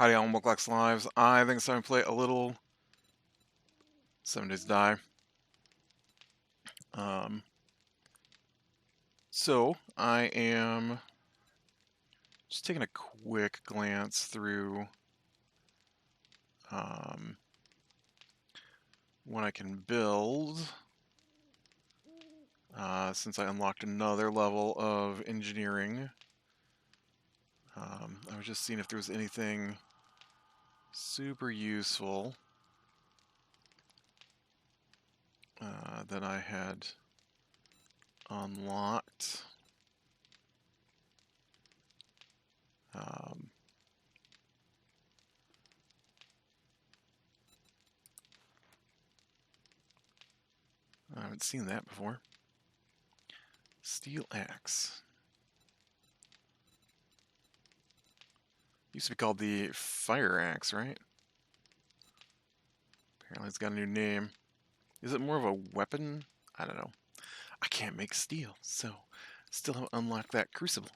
Howdy, all Muglax Lives. I think it's time to play a little 7 Days to Die. So I am just taking a quick glance through what I can build, since I unlocked another level of engineering. I was just seeing if there was anything super useful that I had unlocked. I haven't seen that before. Steel axe. Used to be called the fire axe, right? Apparently it's got a new name. Is it more of a weapon? I don't know. I can't make steel, so still haven't unlocked that crucible.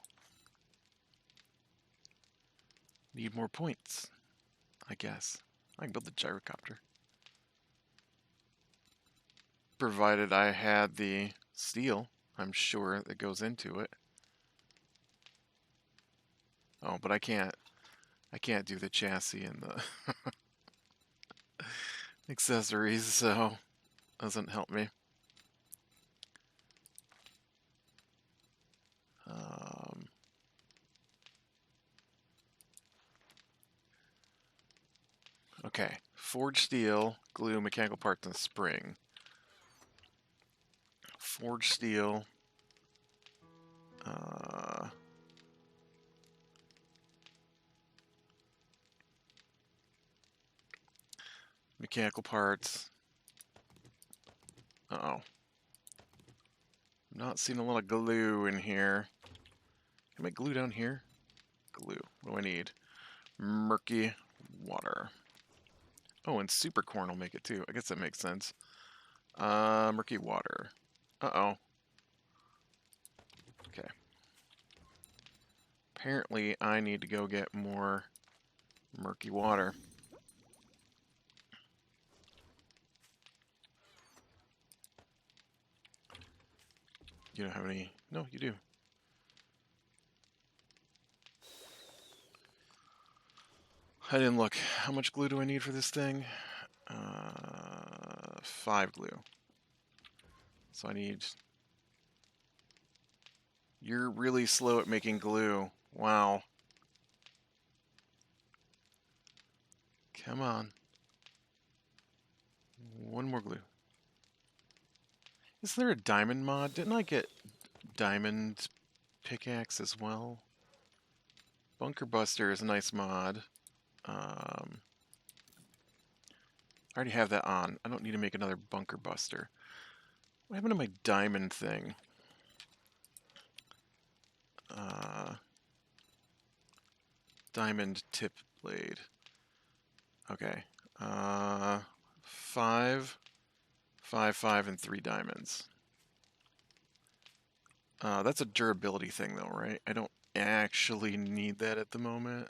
Need more points, I guess. I can build the gyrocopter. Provided I had the steel, I'm sure, that goes into it. Oh, but I can't do the chassis and the accessories, so doesn't help me. Okay, forged steel, glue, mechanical parts, and spring. Forged steel. Mechanical parts. Uh-oh. I'm not seeing a lot of glue in here. Can I make glue down here? Glue. What do I need? Murky water. Oh, and super corn will make it too. I guess that makes sense. Murky water. Uh-oh. Okay. Apparently, I need to go get more murky water. You don't have any? No, you do. I didn't look. How much glue do I need for this thing? 5 glue. So I need... You're really slow at making glue. Wow. Come on. One more glue. Is there a diamond mod? Didn't I get diamond pickaxe as well? Bunker Buster is a nice mod. I already have that on. I don't need to make another Bunker Buster. What happened to my diamond thing? Diamond tip blade. Okay. 5, 5, 5, and 3 diamonds. That's a durability thing though, right? I don't actually need that at the moment.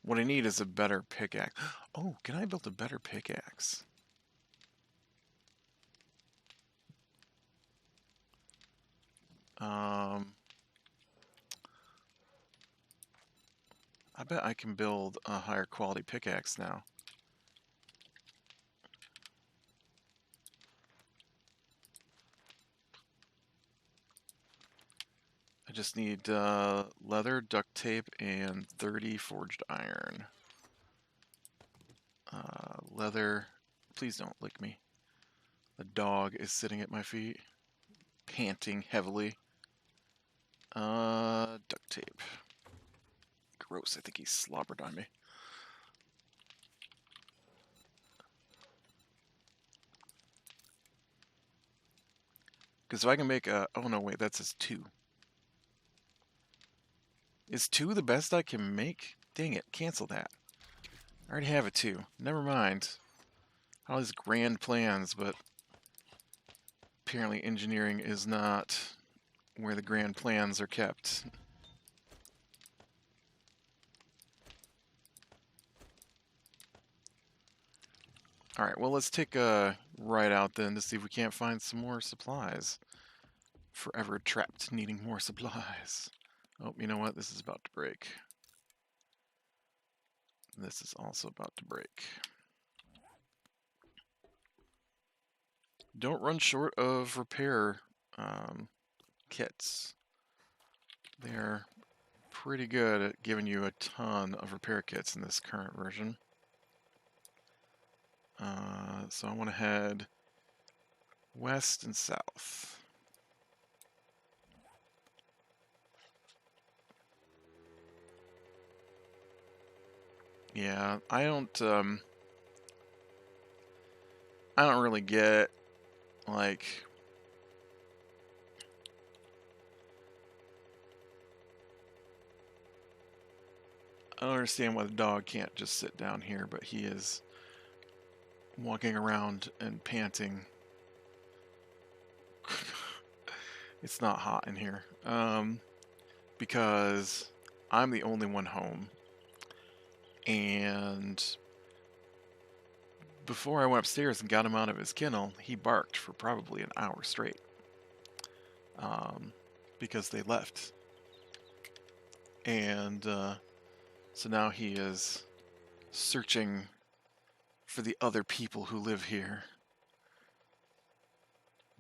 What I need is a better pickaxe. Oh, can I build a better pickaxe? I bet I can build a higher quality pickaxe now. I just need leather, duct tape, and 30 forged iron. Leather. Please don't lick me. The dog is sitting at my feet, panting heavily. Duct tape. Gross, I think he slobbered on me. Because if I can make a... Oh no, wait, that says 2. Is 2 the best I can make? Dang it, cancel that. I already have a 2. Never mind. All these grand plans, but apparently engineering is not where the grand plans are kept. Alright, well, let's take a ride out then to see if we can't find some more supplies. Forever trapped, needing more supplies. Oh, you know what? This is about to break. This is also about to break. Don't run short of repair kits. They're pretty good at giving you a ton of repair kits in this current version. So I want to head west and south. Yeah, I don't really get, like, I don't understand why the dog can't just sit down here, but he is walking around and panting. It's not hot in here. Because I'm the only one home. And before I went upstairs and got him out of his kennel, he barked for probably an hour straight. Because they left. And so now he is searching for the other people who live here.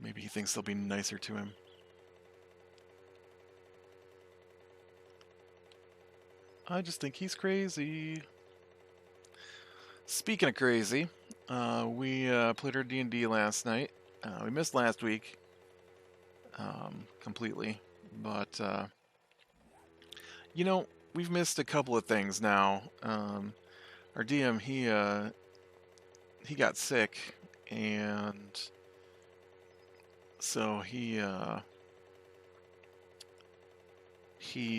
Maybe he thinks they'll be nicer to him. I just think he's crazy. Speaking of crazy, we played our D&D last night. We missed last week completely, but you know, we've missed a couple of things now. Our DM, he got sick, and so he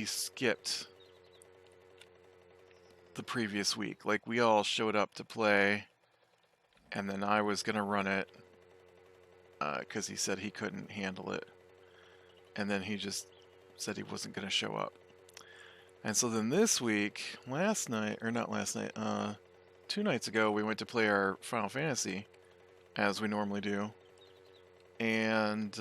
skipped the previous week. Like, we all showed up to play, and then I was gonna run it because he said he couldn't handle it, and then he just said he wasn't gonna show up. And so then this week, last night, or not last night, 2 nights ago, we went to play our Final Fantasy, as we normally do, and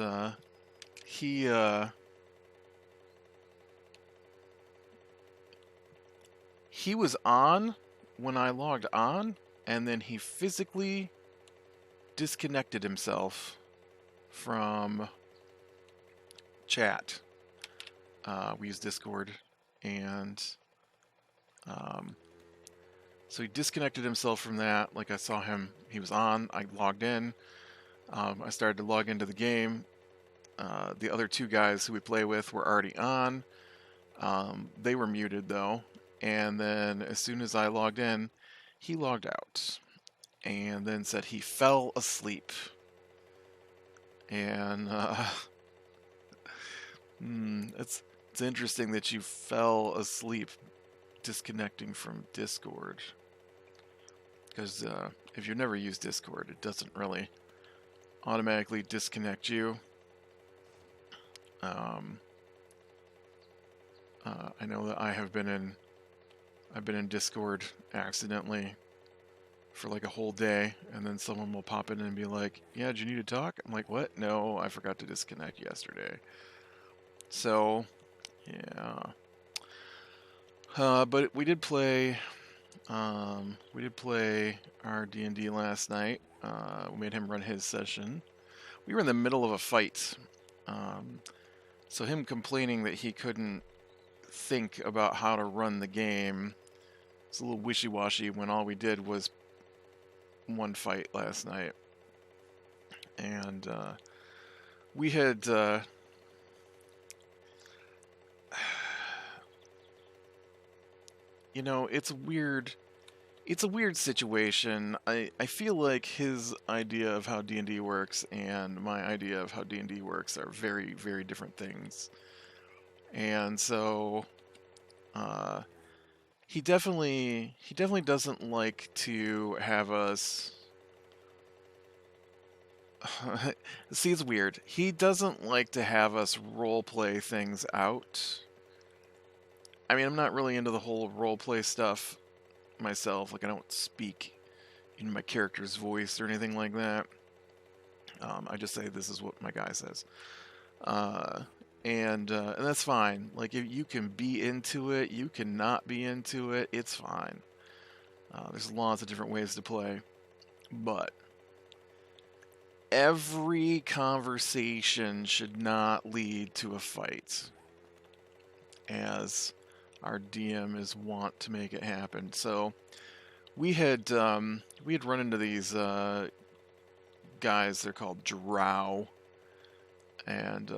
he was on when I logged on, and then he physically disconnected himself from chat. We use Discord, and so he disconnected himself from that. Like, I saw him, he was on, I logged in, I started to log into the game. The other 2 guys who we play with were already on. They were muted though. And then as soon as I logged in, he logged out and then said he fell asleep. And it's interesting that you fell asleep disconnecting from Discord. Because if you've never used Discord, it doesn't really automatically disconnect you. I know that I've been in Discord accidentally for like a whole day, and then someone will pop in and be like, "Yeah, do you need to talk?" I'm like, "What? No, I forgot to disconnect yesterday." So, yeah. But we did play. We did play our D&D last night. We made him run his session. We were in the middle of a fight. So him complaining that he couldn't think about how to run the game, it's a little wishy-washy when all we did was one fight last night. And we had you know, it's a weird situation. I feel like his idea of how D&D works and my idea of how D&D works are very, very different things. And so he definitely doesn't like to have us see, it's weird. He doesn't like to have us roleplay things out. I mean, I'm not really into the whole roleplay stuff myself. Like, I don't speak in my character's voice or anything like that. I just say this is what my guy says. Uh, and that's fine. Like, if you can be into it, you can not be into it, it's fine. There's lots of different ways to play. But every conversation should not lead to a fight, as our DM is wont to make it happen. So we had run into these guys. They're called Drow, and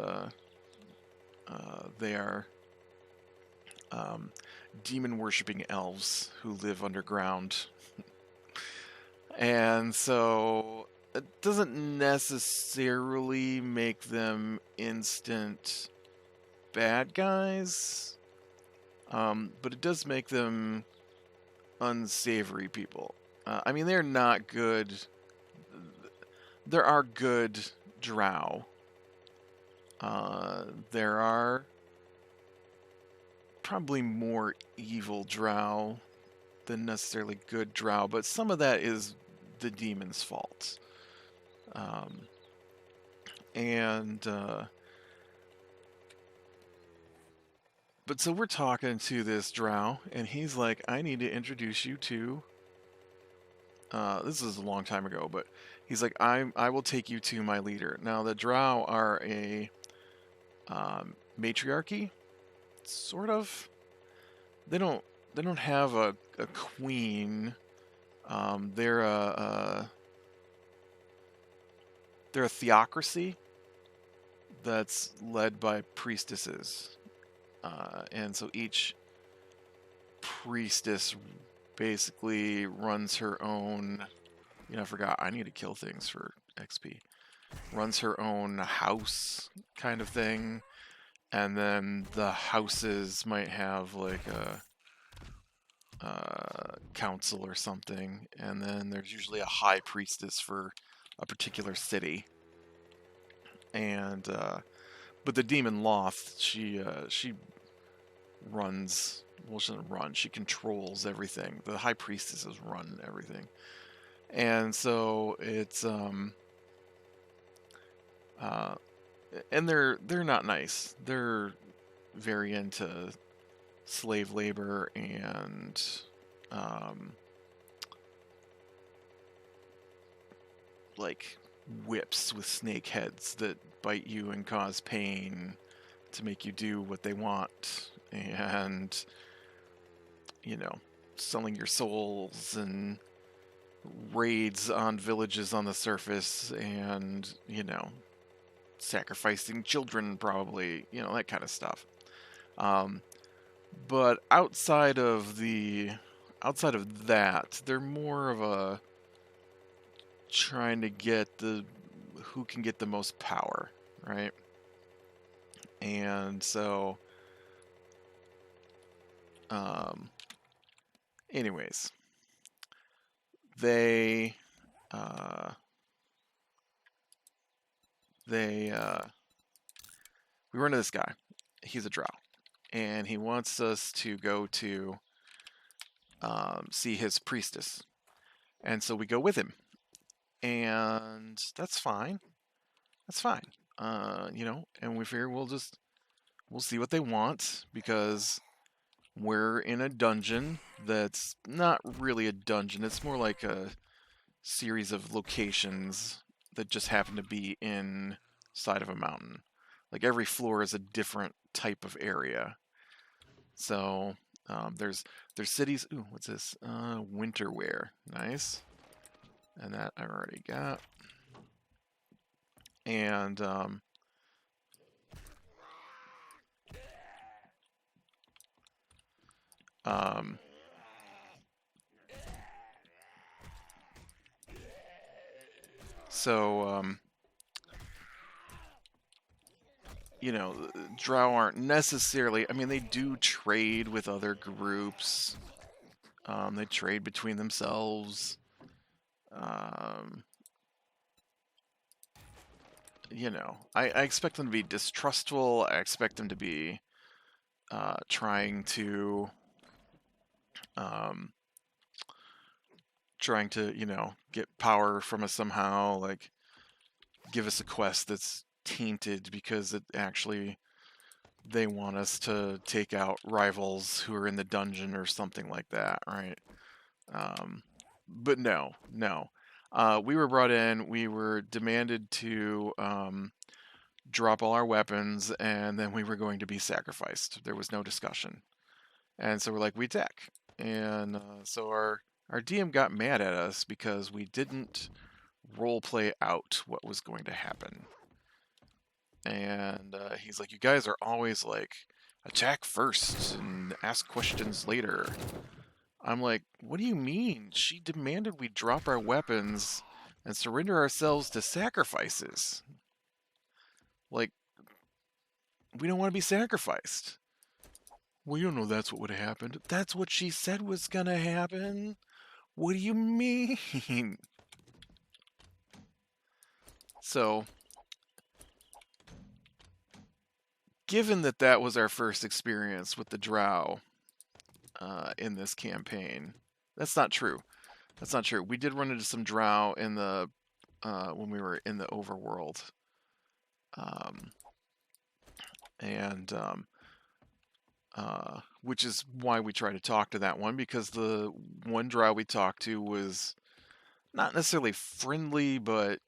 they are demon worshipping elves who live underground. And so it doesn't necessarily make them instant bad guys, but it does make them unsavory people. I mean, they're not good. There are good drow. There are probably more evil drow than necessarily good drow, but some of that is the demon's fault. But so we're talking to this drow, and he's like, I need to introduce you to. This is a long time ago, but he's like, I will take you to my leader. Now the drow are a matriarchy, sort of. They don't have a queen. They're a theocracy that's led by priestesses, and so each priestess basically runs her own. I forgot. I need to kill things for XP. Runs her own house, kind of thing, and then the houses might have like a council or something, and then there's usually a high priestess for a particular city. And but the demon Loth, she runs. Well, she doesn't run. She controls everything. The high priestesses run everything, and so it's and they're not nice. They're very into slave labor and like whips with snake heads that bite you and cause pain to make you do what they want, and selling your souls, and raids on villages on the surface, and sacrificing children, probably, that kind of stuff. But outside of that, they're more of a trying to get who can get the most power, right? And so anyways, they we run into this guy. He's a drow, and he wants us to go to see his priestess, and so we go with him, and that's fine. That's fine. And we figure we'll see what they want, because we're in a dungeon that's not really a dungeon. It's more like a series of locations that just happen to be inside of a mountain. Like, every floor is a different type of area. So there's cities. Ooh, what's this? Winter wear. Nice. And that I already got. And so drow aren't necessarily. I mean, they do trade with other groups. They trade between themselves. I expect them to be distrustful. I expect them to be trying to trying to, you know, get power from us somehow, like give us a quest that's tainted because it actually they want us to take out rivals who are in the dungeon or something like that, right? But no, no. We were brought in, we were demanded to drop all our weapons, and then we were going to be sacrificed. There was no discussion. And so we're like, we attack. And so our DM got mad at us because we didn't role play out what was going to happen. And he's like, you guys are always like, attack first and ask questions later. I'm like, what do you mean? She demanded we drop our weapons and surrender ourselves to sacrifices. Like, we don't want to be sacrificed. Well, you don't know that's what would have happened. That's what she said was going to happen. What do you mean? So, given that that was our first experience with the drow in this campaign, that's not true. That's not true. We did run into some drow in the when we were in the overworld, and which is why we try to talk to that one, because the one drow we talked to was not necessarily friendly, but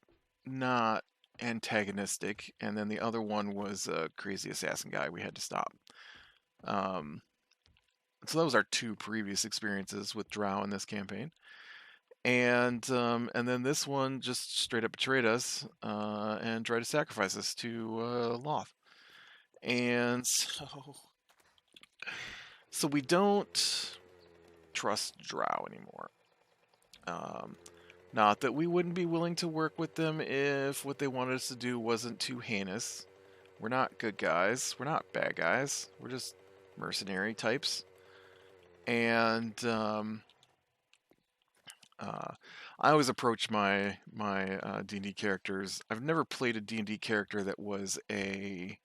not antagonistic, and then the other one was a crazy assassin guy we had to stop. So that was our two previous experiences with drow in this campaign. And then this one just straight up betrayed us and tried to sacrifice us to Loth. And so we don't trust drow anymore. Not that we wouldn't be willing to work with them if what they wanted us to do wasn't too heinous. We're not good guys. We're not bad guys. We're just mercenary types. And I always approach my D&D characters. I've never played a D&D character that was a...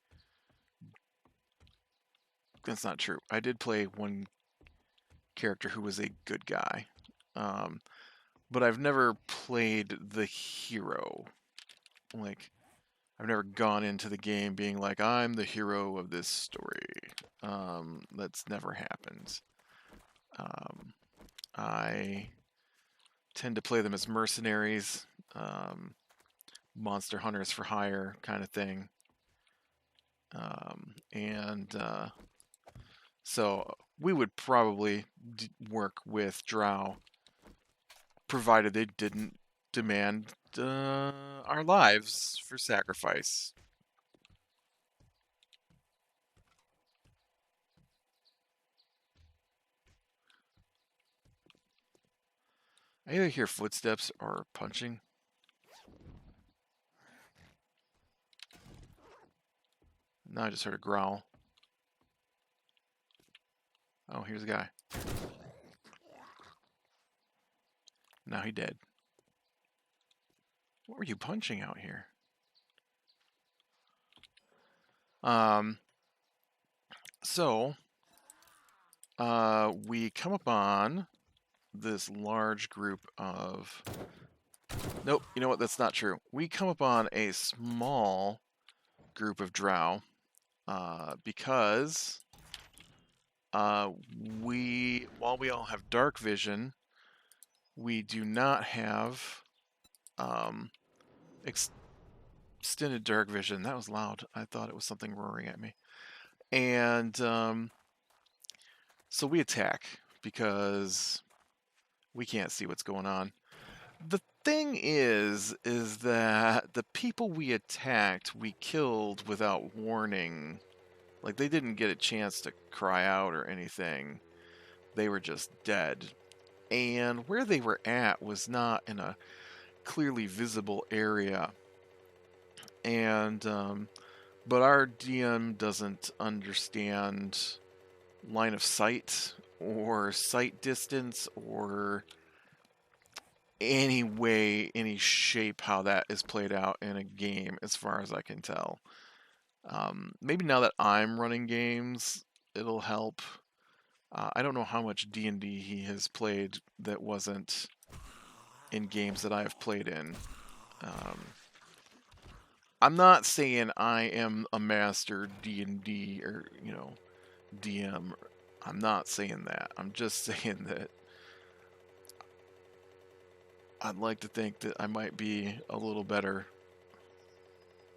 That's not true. I did play one character who was a good guy. But I've never played the hero. Like, I've never gone into the game being like, I'm the hero of this story. That's never happened. I tend to play them as mercenaries, monster hunters for hire kind of thing. So we would probably work with drow, provided they didn't demand our lives for sacrifice. I either hear footsteps or punching. Now I just heard a growl. Oh, here's a guy. Now he dead. What were you punching out here? So we come upon this large group of... Nope, you know what? That's not true. We come upon a small group of drow because while we all have dark vision, we do not have extended dark vision. That was loud. I thought it was something roaring at me. And so we attack because we can't see what's going on. The thing is that the people we attacked, we killed without warning. Like, they didn't get a chance to cry out or anything. They were just dead. And where they were at was not in a clearly visible area. And, but our DM doesn't understand line of sight or sight distance or any way, any shape how that is played out in a game, as far as I can tell. Maybe now that I'm running games, it'll help. I don't know how much D&D he has played that wasn't in games that I have played in. I'm not saying I am a master D&D or, DM. I'm not saying that. I'm just saying that I'd like to think that I might be a little better.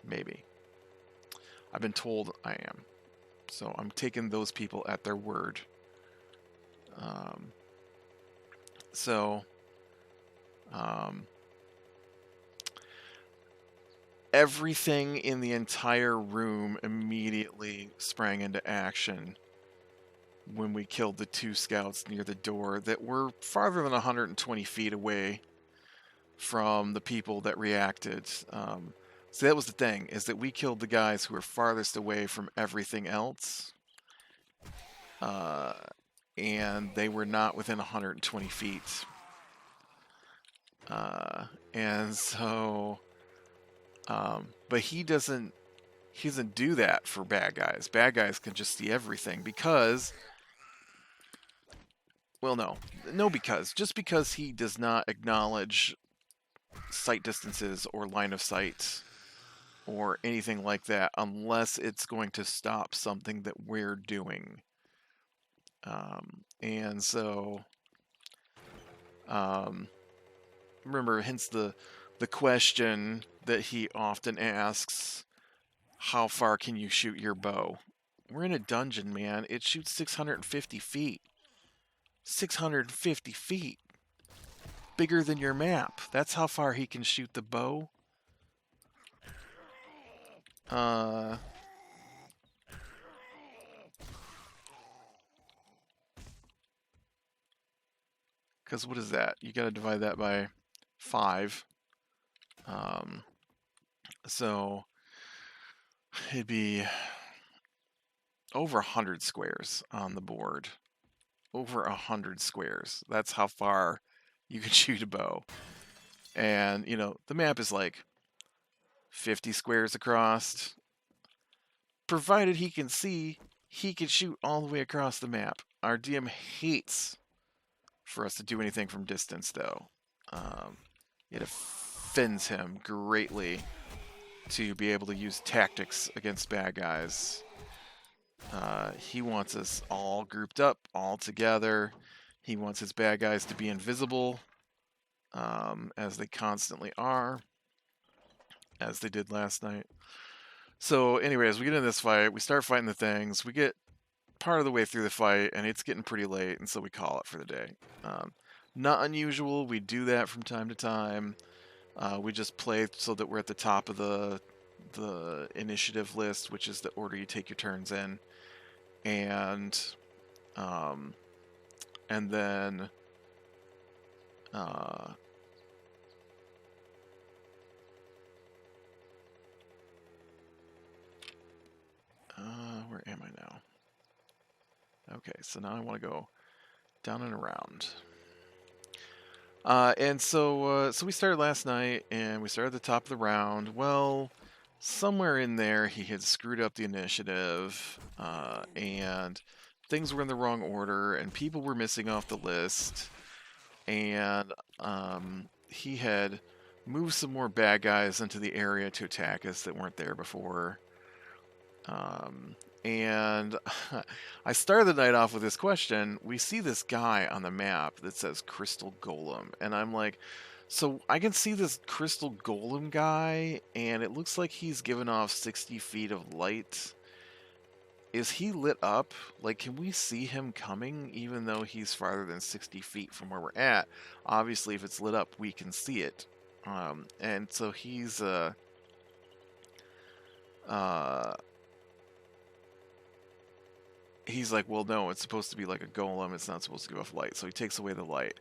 Maybe. I've been told I am. So I'm taking those people at their word. Um, so, everything in the entire room immediately sprang into action when we killed the 2 scouts near the door that were farther than 120 feet away from the people that reacted. So that was the thing, is that we killed the guys who were farthest away from everything else. And they were not within 120 feet. And so, but he doesn't do that for bad guys. Bad guys can just see everything because, well, just because he does not acknowledge sight distances or line of sight or anything like that unless it's going to stop something that we're doing. And so, remember, hence the question that he often asks, how far can you shoot your bow? We're in a dungeon, man. It shoots 650 feet. 650 feet. Bigger than your map. That's how far he can shoot the bow. Because what is that? You gotta divide that by 5. So it'd be over 100 squares on the board. Over 100 squares. That's how far you can shoot a bow. And, the map is like 50 squares across. Provided he can see, he can shoot all the way across the map. Our DM hates for us to do anything from distance, though. It offends him greatly to be able to use tactics against bad guys. He wants us all grouped up, all together. He wants his bad guys to be invisible, as they constantly are, as they did last night. So anyway, as we get into this fight, we start fighting the things. We get part of the way through the fight, and it's getting pretty late, and so we call it for the day. Not unusual. We do that from time to time. We just play so that we're at the top of the initiative list, which is the order you take your turns in. And then where am I now? Okay, so now I want to go down and around. And so we started last night, and we started at the top of the round. Well, somewhere in there, he had screwed up the initiative, and things were in the wrong order, and people were missing off the list, and he had moved some more bad guys into the area to attack us that weren't there before. And I started the night off with this question. We see this guy on the map that says Crystal Golem, and I'm like, so I can see this Crystal Golem guy, and it looks like he's given off 60 feet of light. Is he lit up? Like, can we see him coming even though he's farther than 60 feet from where we're at? Obviously, if it's lit up, we can see it. And so he's like, well, no, it's supposed to be like a golem. It's not supposed to give off light. So he takes away the light.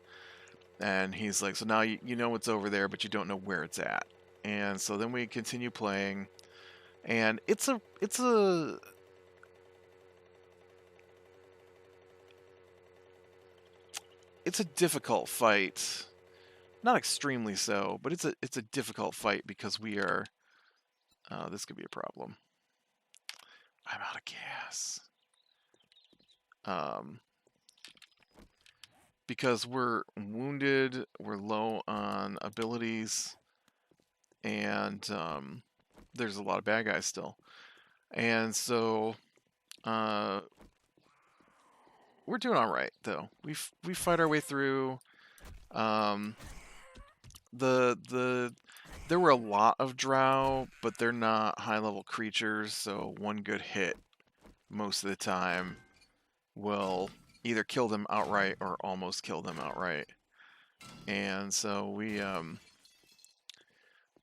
And he's like, so now you know what's over there, but you don't know where it's at. And so then we continue playing. And it's a difficult fight. Not extremely so, but it's a difficult fight because we are... this could be a problem. I'm out of gas. because we're wounded, we're low on abilities, and there's a lot of bad guys still. And so we're doing all right, though. We fight our way through. Um, there were a lot of drow, but they're not high level creatures, so one good hit most of the time will either kill them outright or almost kill them outright. And so we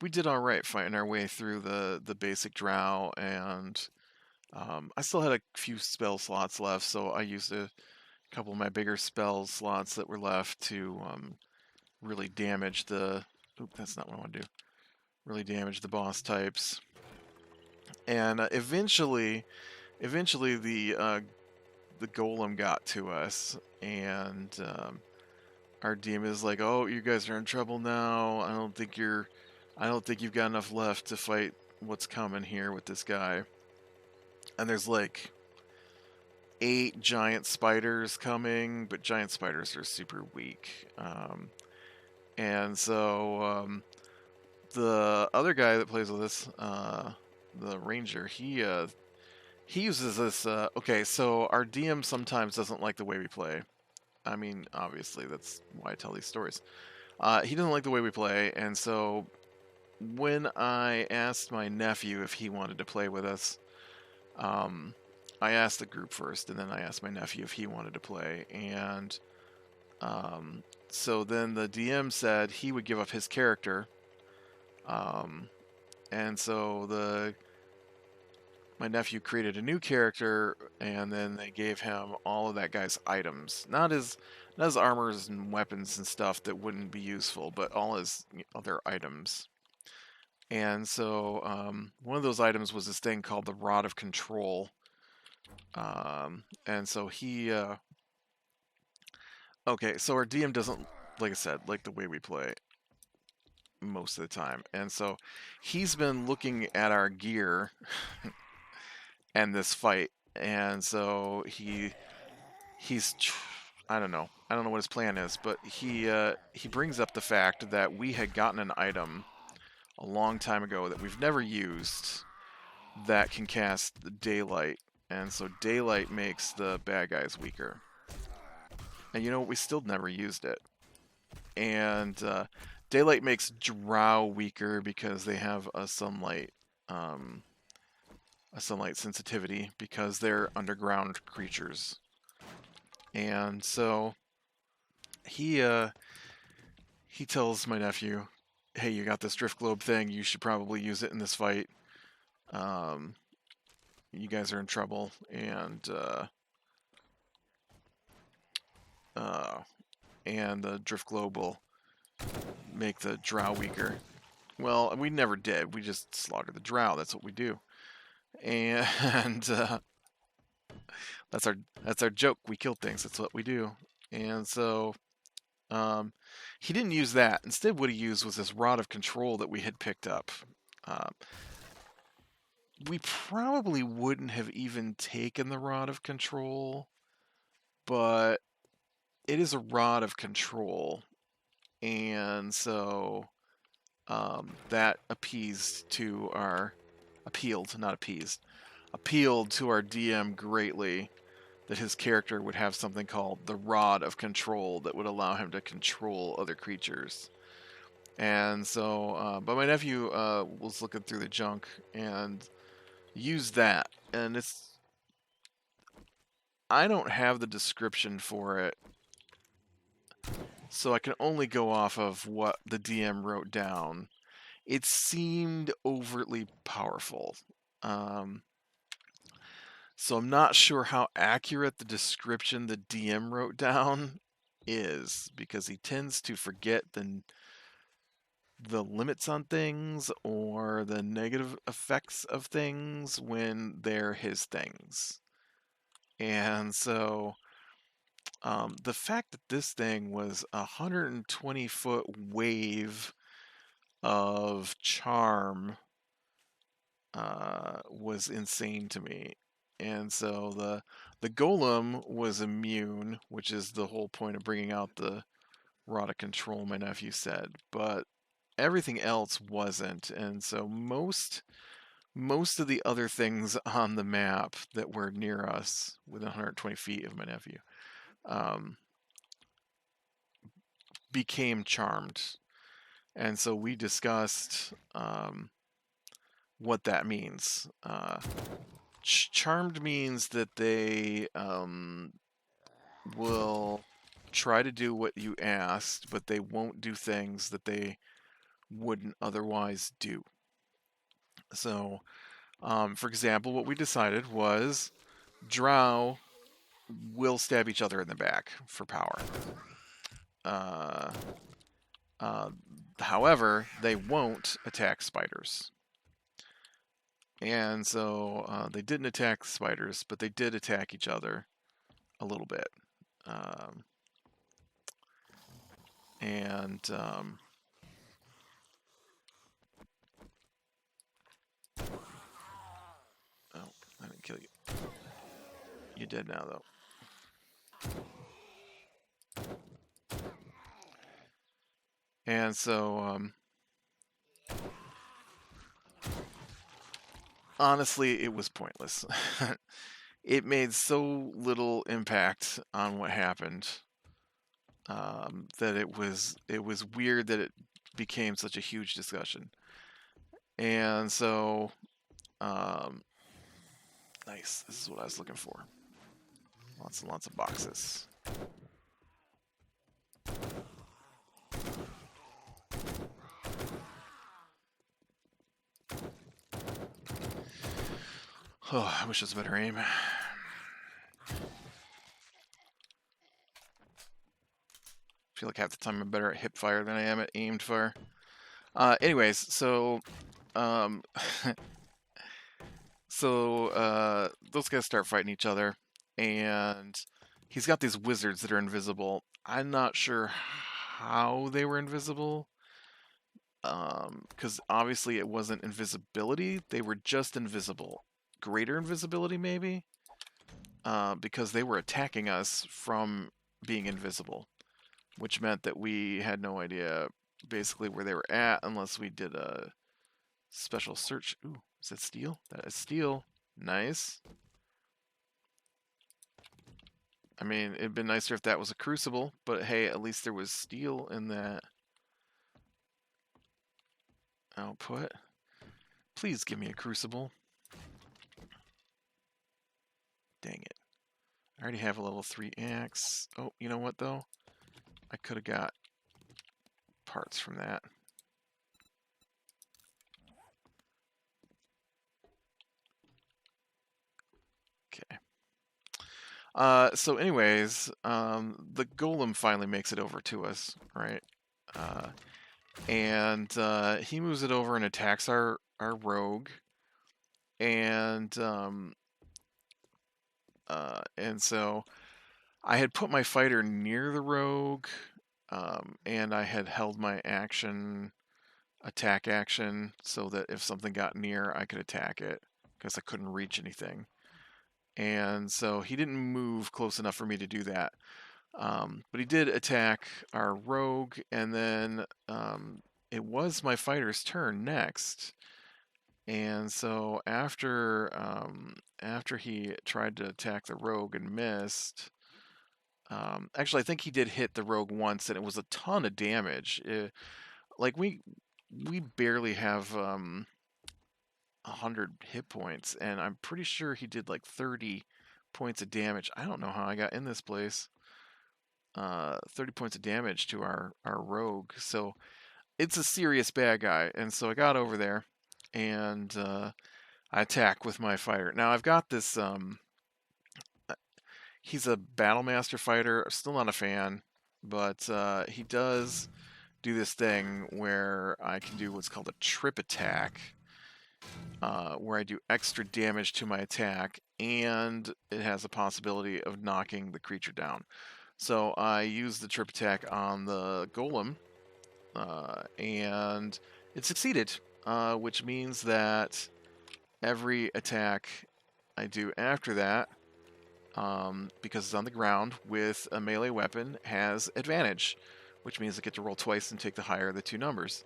did all right fighting our way through the basic drow, and I still had a few spell slots left, so I used a couple of my bigger spell slots that were left to really damage the. Oop, that's not what I want to do. Really damage the boss types, and eventually the golem got to us, and our DM is like, "Oh, you guys are in trouble now. I don't think you've got enough left to fight what's coming here with this guy." And there's like 8 giant spiders coming, but giant spiders are super weak. And so the other guy that plays with us, the ranger, he uses this. Okay, so our DM sometimes doesn't like the way we play. I mean, obviously, that's why I tell these stories. He doesn't like the way we play, and so when I asked my nephew if he wanted to play with us, I asked the group first, and then I asked my nephew if he wanted to play, and so then the DM said he would give up his character, and so my nephew created a new character, and then they gave him all of that guy's items, not his armors and weapons and stuff that wouldn't be useful, but all his other items. And so one of those items was this thing called the Rod of Control. And so okay, so our DM doesn't, like I said, like the way we play most of the time. And so he's been looking at our gear and this fight. And so I don't know. I don't know what his plan is, but he brings up the fact that we had gotten an item a long time ago that we've never used that can cast daylight, and so daylight makes the bad guys weaker. And you know, we still never used it. And daylight makes drow weaker because they have a sunlight sensitivity because they're underground creatures. And so he tells my nephew, "Hey, you got this drift globe thing. You should probably use it in this fight. Um, you guys are in trouble." And the drift globe will make the drow weaker. Well, we never did. We just slaughtered the drow. That's what we do. And that's our joke. We kill things. That's what we do. And so he didn't use that. Instead, what he used was this rod of control that we had picked up. We probably wouldn't have even taken the rod of control, but it is a rod of control, and so that appealed to our DM greatly, that his character would have something called the Rod of Control that would allow him to control other creatures. And so, but my nephew was looking through the junk and used that, and I don't have the description for it, so I can only go off of what the DM wrote down. It seemed overtly powerful. So I'm not sure how accurate the description the DM wrote down is, because he tends to forget the limits on things or the negative effects of things when they're his things. And so the fact that this thing was a 120-foot wave of charm was insane to me. And so The golem was immune, which is the whole point of bringing out the rod of control, my nephew said, but everything else wasn't. And so most of the other things on the map that were near us within 120 feet of my nephew um, became charmed. And so we discussed what that means. Charmed means that they will try to do what you asked, but they won't do things that they wouldn't otherwise do. So, for example, what we decided was drow will stab each other in the back for power. Uh, uh, However, they won't attack spiders. And so they didn't attack spiders, but they did attack each other a little bit. Um, and oh, I didn't kill you. You did now, though. And so, honestly, it was pointless. It made so little impact on what happened that it was weird that it became such a huge discussion. And so, nice. This is what I was looking for. Lots and lots of boxes. Oh, I wish it was a better aim. I feel like half the time I'm better at hip fire than I am at aimed fire. Anyways, so um, those guys start fighting each other, and he's got these wizards that are invisible. I'm not sure how they were invisible, because obviously it wasn't invisibility. They were just invisible. Greater invisibility, maybe, because they were attacking us from being invisible, which meant that we had no idea basically where they were at unless we did a special search. Ooh, is that steel? That is steel. Nice. I mean, it'd been nicer if that was a crucible, but hey, at least there was steel in that output. Please give me a crucible. Dang it. I already have a level 3 axe. Oh, you know what, though? I could have got parts from that. Okay. So anyways, the golem finally makes it over to us, right? And he moves it over and attacks our rogue. And so I had put my fighter near the rogue, and I had held my attack action, so that if something got near, I could attack it, because I couldn't reach anything. And so he didn't move close enough for me to do that. But he did attack our rogue, and then it was my fighter's turn next. And so after he tried to attack the rogue and missed, actually I think he did hit the rogue once, and it was a ton of damage. Like we barely have 100 hit points, and I'm pretty sure he did like 30 points of damage. I don't know how I got in this place. 30 points of damage to our rogue. So it's a serious bad guy. And so I got over there, and I attack with my fighter. Now I've got this. He's a Battlemaster fighter. Still not a fan, but he does do this thing where I can do what's called a trip attack, where I do extra damage to my attack, and it has a possibility of knocking the creature down. So I use the trip attack on the golem, and it succeeded, which means that every attack I do after that because it's on the ground with a melee weapon, has advantage, which means I get to roll twice and take the higher of the two numbers,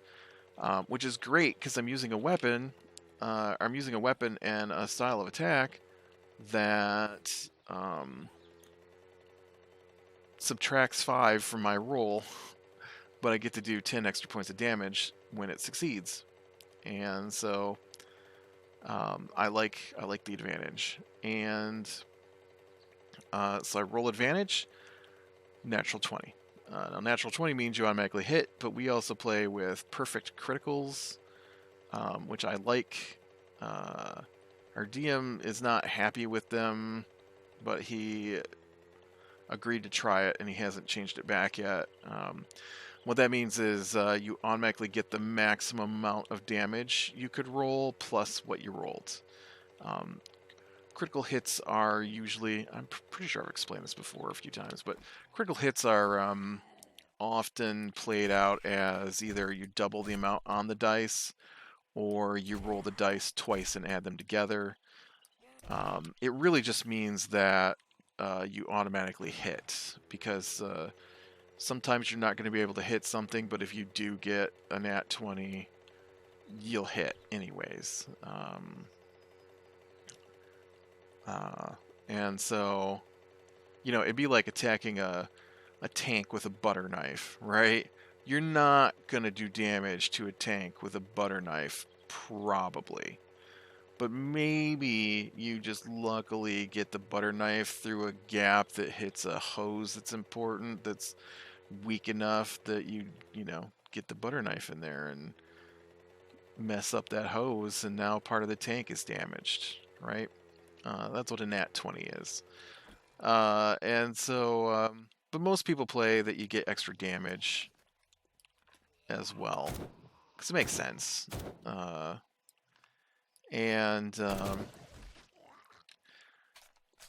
which is great because I'm using a weapon. I'm using a weapon and a style of attack that subtracts 5 from my roll, but I get to do 10 extra points of damage when it succeeds, and so I like the advantage, and so I roll advantage, natural 20. Now, natural 20 means you automatically hit, but we also play with perfect criticals, which I like. Our DM is not happy with them, but he agreed to try it, and he hasn't changed it back yet. What that means is you automatically get the maximum amount of damage you could roll plus what you rolled. Critical hits are usually, I'm pretty sure I've explained this before a few times, but critical hits are often played out as either you double the amount on the dice or you roll the dice twice and add them together. It really just means that you automatically hit, because sometimes you're not going to be able to hit something, but if you do get a nat 20, you'll hit anyways. And so, it'd be like attacking a tank with a butter knife, right? You're not going to do damage to a tank with a butter knife, probably. But maybe you just luckily get the butter knife through a gap that hits a hose that's important, that's weak enough that you get the butter knife in there and mess up that hose, and now part of the tank is damaged, right? That's what a nat 20 is. And so, but most people play that you get extra damage as well, because it makes sense. And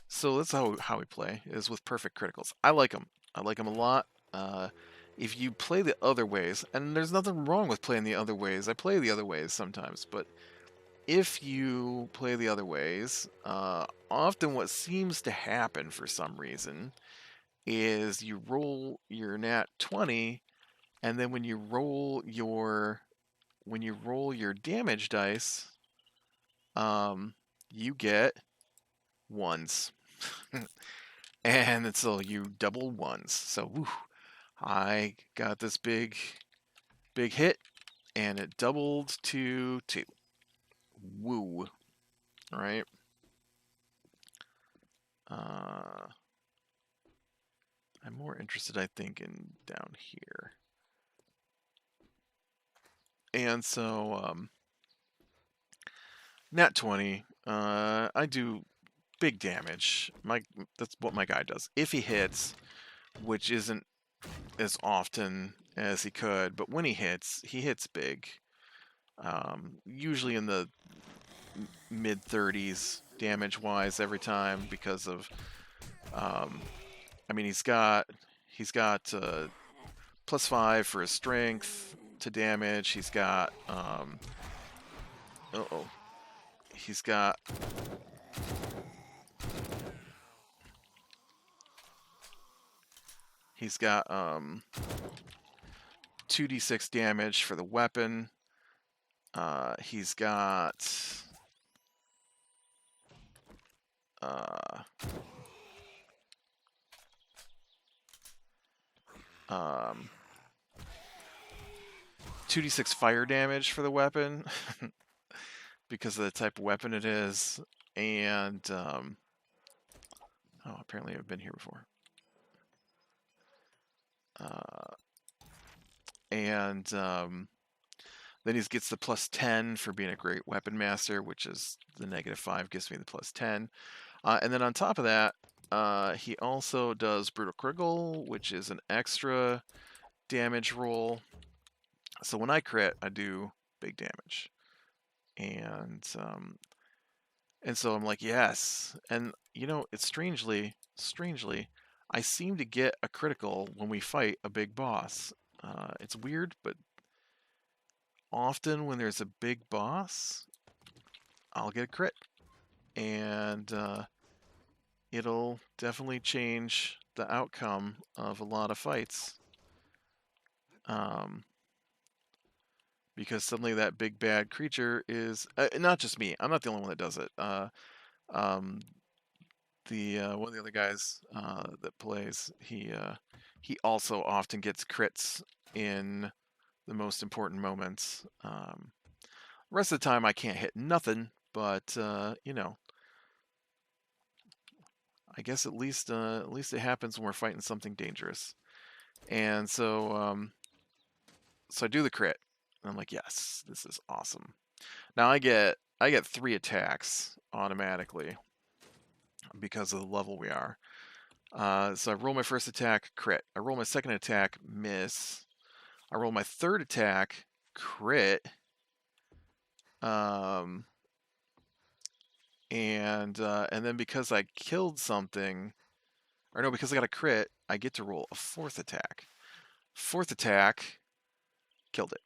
so that's how we play, is with perfect criticals. I like them. I like them a lot. If you play the other ways, and there's nothing wrong with playing the other ways. I play the other ways sometimes, but if you play the other ways, often what seems to happen for some reason is you roll your nat 20, and then when you roll your damage dice, you get ones. And so you double ones. So whew, I got this big hit, and it doubled to 2. Woo. All right. I'm more interested, I think, in down here. And so, nat 20, I do big damage. That's what my guy does. If he hits, which isn't as often as he could, but when he hits big. Usually in the mid 30s damage wise every time, because of I mean, he's got +5 for his strength to damage. He's got he's got he's got 2d6 damage for the weapon. He's got 2d6 fire damage for the weapon because of the type of weapon it is, and apparently I've been here before. And then he gets the +10 for being a great weapon master, which is the -5 gives me the +10. And then on top of that, he also does brutal critical, which is an extra damage roll. So when I crit, I do big damage, and so I'm like, yes. And it's strangely, I seem to get a critical when we fight a big boss. It's weird, but often when there's a big boss, I'll get a crit. And it'll definitely change the outcome of a lot of fights. Because suddenly that big bad creature is not just me. I'm not the only one that does it. Um, the one of the other guys that plays, he also often gets crits in the most important moments. Rest of the time, I can't hit nothing, but you know, I guess at least it happens when we're fighting something dangerous. And so I do the crit. And I'm like, yes, this is awesome. Now I get 3 attacks automatically because of the level we are. So I roll my first attack, crit. I roll my second attack, miss. I roll my third attack, crit. And then because I killed something, or no, because I got a crit, I get to roll a fourth attack. Fourth attack, killed it.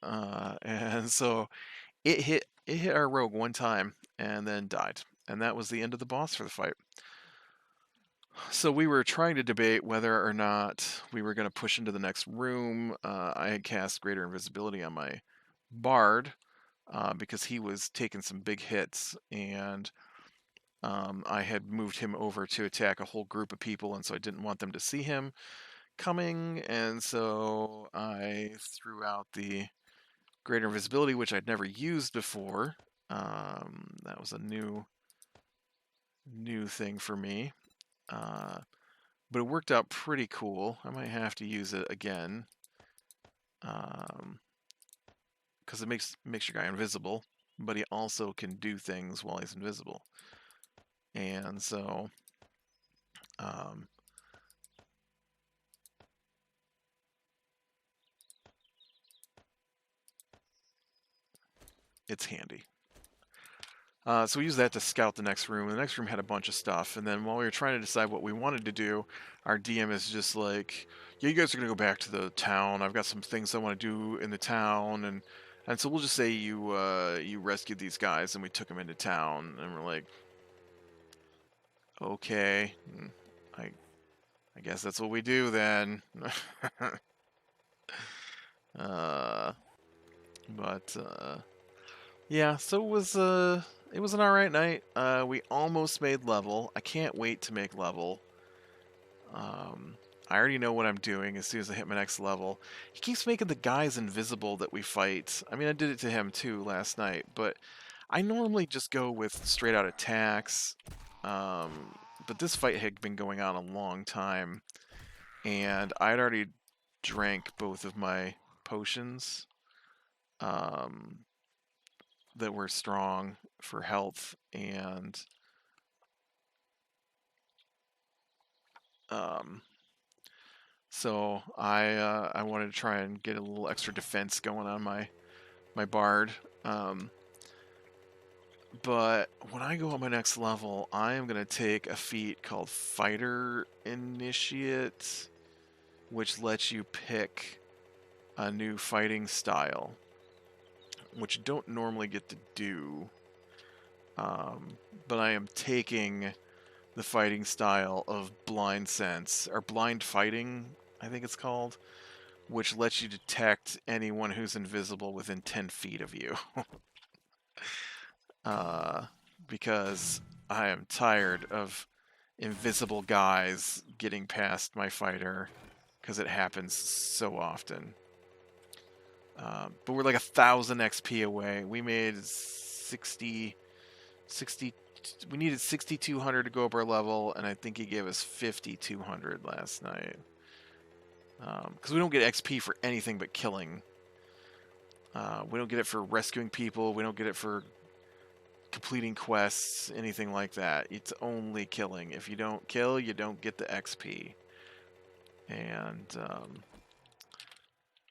And so it hit our rogue one time and then died. And that was the end of the boss for the fight. So we were trying to debate whether or not we were going to push into the next room. I had cast Greater Invisibility on my Bard because he was taking some big hits, and I had moved him over to attack a whole group of people, and so I didn't want them to see him coming, and so I threw out the Greater Invisibility, which I'd never used before. That was a new thing for me. But it worked out pretty cool. I might have to use it again. Because it makes your guy invisible, but he also can do things while he's invisible. And so it's handy. So we used that to scout the next room. The next room had a bunch of stuff. And then while we were trying to decide what we wanted to do, our DM is just like, yeah, you guys are going to go back to the town. I've got some things I want to do in the town. And so we'll just say you rescued these guys and we took them into town. And we're like, okay, I guess that's what we do then. But yeah, so it was an alright night. We almost made level. I can't wait to make level. I already know what I'm doing as soon as I hit my next level. He keeps making the guys invisible that we fight. I mean, I did it to him too last night, but I normally just go with straight out attacks. But this fight had been going on a long time, and I'd already drank both of my potions that were strong for health, and so I wanted to try and get a little extra defense going on my Bard. But when I go on my next level, I am going to take a feat called Fighter Initiate, which lets you pick a new fighting style, which you don't normally get to do. But I am taking the fighting style of Blind Sense, or Blind Fighting, I think it's called, which lets you detect anyone who's invisible within 10 feet of you. Because I am tired of invisible guys getting past my fighter, because it happens so often. But we're like 1,000 XP away. We made 60. We needed 6,200 to go up our level, and I think he gave us 5,200 last night. Because we don't get XP for anything but killing. We don't get it for rescuing people. We don't get it for completing quests, anything like that. It's only killing. If you don't kill, you don't get the XP. And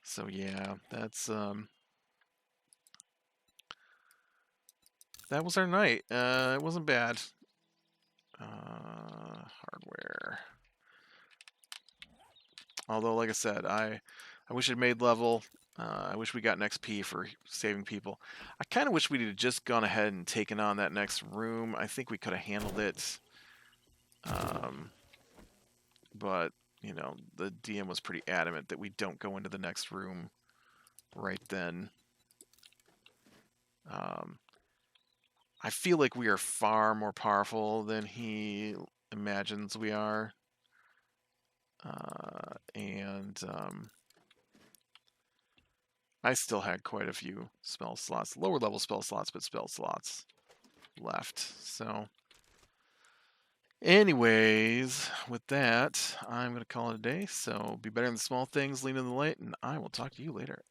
so yeah, that's that was our night. It wasn't bad. Hardware. Although, like I said, I wish it made level. I wish we got an XP for saving people. I kind of wish we'd have just gone ahead and taken on that next room. I think we could have handled it But, you know, the DM was pretty adamant that we don't go into the next room right then. I feel like we are far more powerful than he imagines we are. I still had quite a few spell slots, lower level spell slots, but spell slots left. So, anyways, with that, I'm going to call it a day. So, be better than the small things, lean in the light, and I will talk to you later.